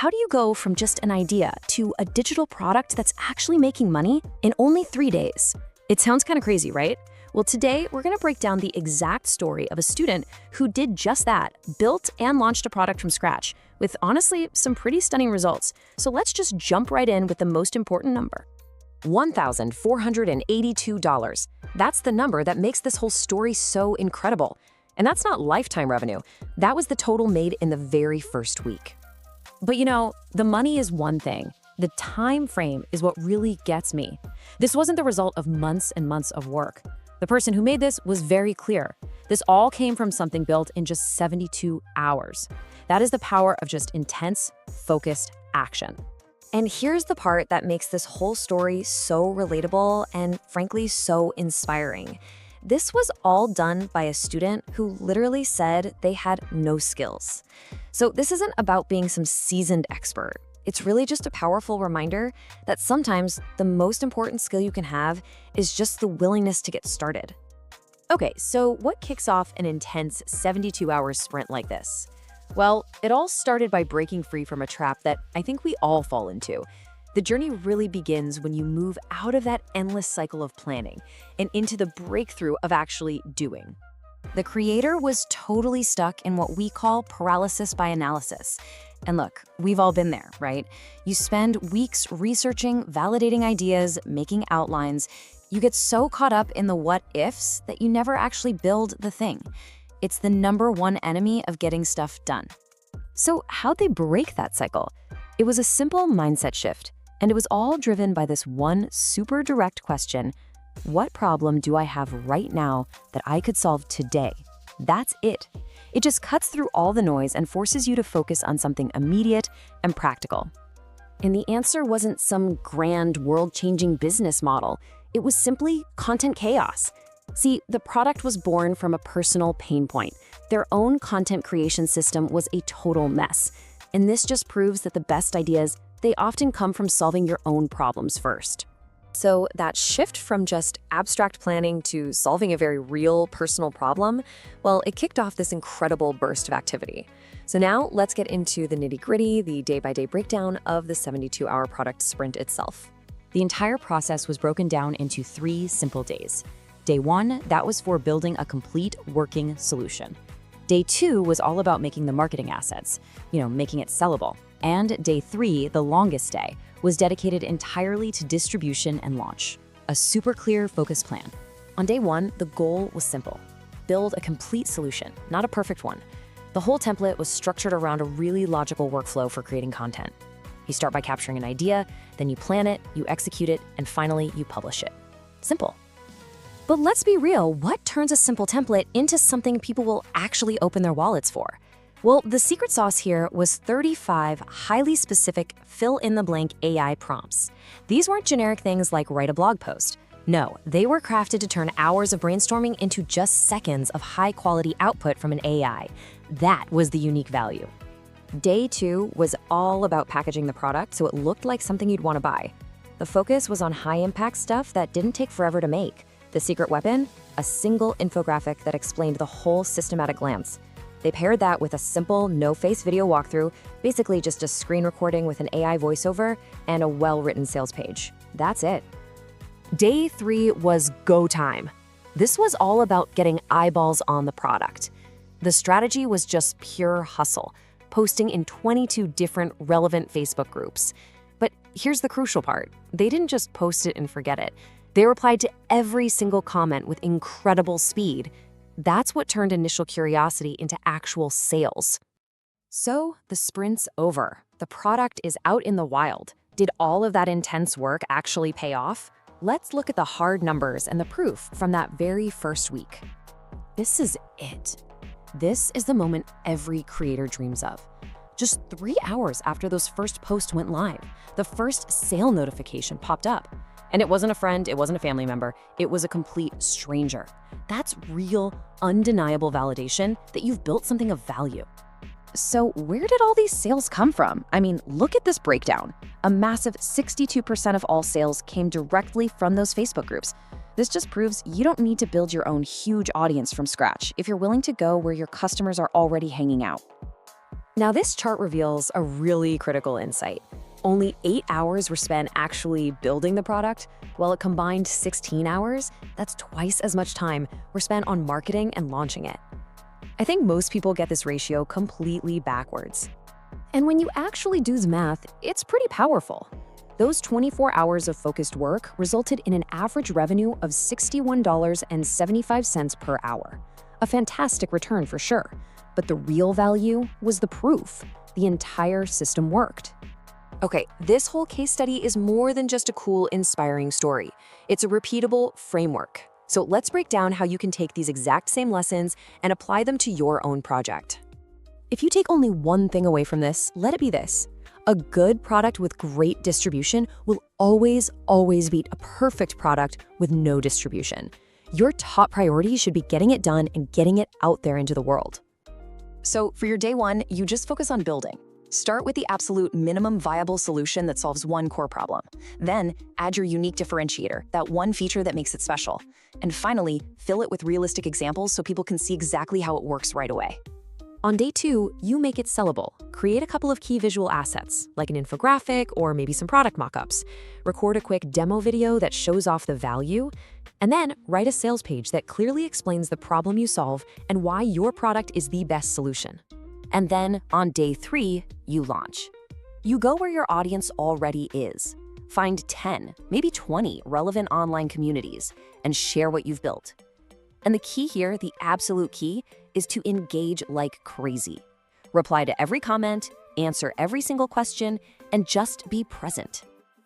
How do you go from just an idea to a digital product that's actually making money in only 3 days? It sounds kind of crazy, right? Well, today we're going to break down the exact story of a student who did just that, built and launched a product from scratch, with honestly some pretty stunning results. So let's just jump right in with the most important number. $1,482. That's the number that makes this whole story so incredible. And that's not lifetime revenue. That was the total made in the very first week. But you know, the money is one thing. The time frame is what really gets me. This wasn't the result of months and months of work. The person who made this was very clear. This all came from something built in just 72 hours. That is the power of just intense, focused action. And here's the part that makes this whole story so relatable and frankly so inspiring. This was all done by a student who literally said they had no skills. So this isn't about being some seasoned expert. It's really just a powerful reminder that sometimes the most important skill you can have is just the willingness to get started. Okay, so what kicks off an intense 72-hour sprint like this? Well, it all started by breaking free from a trap that I think we all fall into. The journey really begins when you move out of that endless cycle of planning and into the breakthrough of actually doing. The creator was totally stuck in what we call paralysis by analysis. And look, we've all been there, right? You spend weeks researching, validating ideas, making outlines. You get so caught up in the what-ifs that you never actually build the thing. It's the #1 enemy of getting stuff done. So how'd they break that cycle? It was a simple mindset shift. And it was all driven by this one super direct question: what problem do I have right now that I could solve today? That's it. It just cuts through all the noise and forces you to focus on something immediate and practical. And the answer wasn't some grand world-changing business model. It was simply content chaos. See, the product was born from a personal pain point. Their own content creation system was a total mess. And this just proves that the best ideas, they often come from solving your own problems first. So that shift from just abstract planning to solving a very real personal problem, well, it kicked off this incredible burst of activity. So now let's get into the nitty-gritty, the day-by-day breakdown of the 72-hour product sprint itself. The entire process was broken down into 3 simple days. Day 1, that was for building a complete working solution. Day 2 was all about making the marketing assets, making it sellable. And day 3, the longest day, was dedicated entirely to distribution and launch. A super clear, focused plan. On day 1, the goal was simple: build a complete solution, not a perfect one. The whole template was structured around a really logical workflow for creating content. You start by capturing an idea, then you plan it, you execute it, and finally you publish it. Simple. But let's be real, what turns a simple template into something people will actually open their wallets for? Well, the secret sauce here was 35 highly specific fill-in-the-blank AI prompts. These weren't generic things like write a blog post. No, they were crafted to turn hours of brainstorming into just seconds of high-quality output from an AI. That was the unique value. Day 2 was all about packaging the product so it looked like something you'd want to buy. The focus was on high-impact stuff that didn't take forever to make. The secret weapon? A single infographic that explained the whole system at a glance. They paired that with a simple, no-face video walkthrough, basically just a screen recording with an AI voiceover and a well-written sales page. That's it. Day 3 was go time. This was all about getting eyeballs on the product. The strategy was just pure hustle, posting in 22 different relevant Facebook groups. But here's the crucial part. They didn't just post it and forget it. They replied to every single comment with incredible speed. That's what turned initial curiosity into actual sales. So the sprint's over. The product is out in the wild. Did all of that intense work actually pay off? Let's look at the hard numbers and the proof from that very first week. This is it. This is the moment every creator dreams of. Just 3 hours after those first posts went live, the first sale notification popped up. And it wasn't a friend, it wasn't a family member, it was a complete stranger. That's real, undeniable validation that you've built something of value. So where did all these sales come from? I mean, look at this breakdown. A massive 62% of all sales came directly from those Facebook groups. This just proves you don't need to build your own huge audience from scratch if you're willing to go where your customers are already hanging out. Now, this chart reveals a really critical insight. Only 8 hours were spent actually building the product, while a combined 16 hours, that's twice as much time, were spent on marketing and launching it. I think most people get this ratio completely backwards. And when you actually do the math, it's pretty powerful. Those 24 hours of focused work resulted in an average revenue of $61.75 per hour. A fantastic return for sure. But the real value was the proof. The entire system worked. Okay, this whole case study is more than just a cool, inspiring story. It's a repeatable framework. So let's break down how you can take these exact same lessons and apply them to your own project. If you take only one thing away from this, let it be this. A good product with great distribution will always beat a perfect product with no distribution. Your top priority should be getting it done and getting it out there into the world. So for your day one, you just focus on building. Start with the absolute minimum viable solution that solves one core problem. Then add your unique differentiator, that one feature that makes it special. And finally, fill it with realistic examples so people can see exactly how it works right away. On day two, you make it sellable. Create a couple of key visual assets, like an infographic or maybe some product mockups. Record a quick demo video that shows off the value, and then write a sales page that clearly explains the problem you solve and why your product is the best solution. And then on day three, you launch. You go where your audience already is. Find 10, maybe 20 relevant online communities and share what you've built. And the key here, the absolute key, is to engage like crazy. Reply to every comment, answer every single question, and just be present.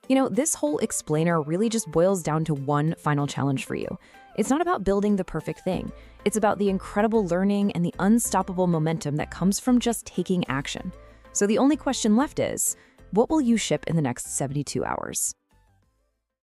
You know, this whole explainer really just boils down to one final challenge for you. It's not about building the perfect thing. It's about the incredible learning and the unstoppable momentum that comes from just taking action. So the only question left is, what will you ship in the next 72 hours?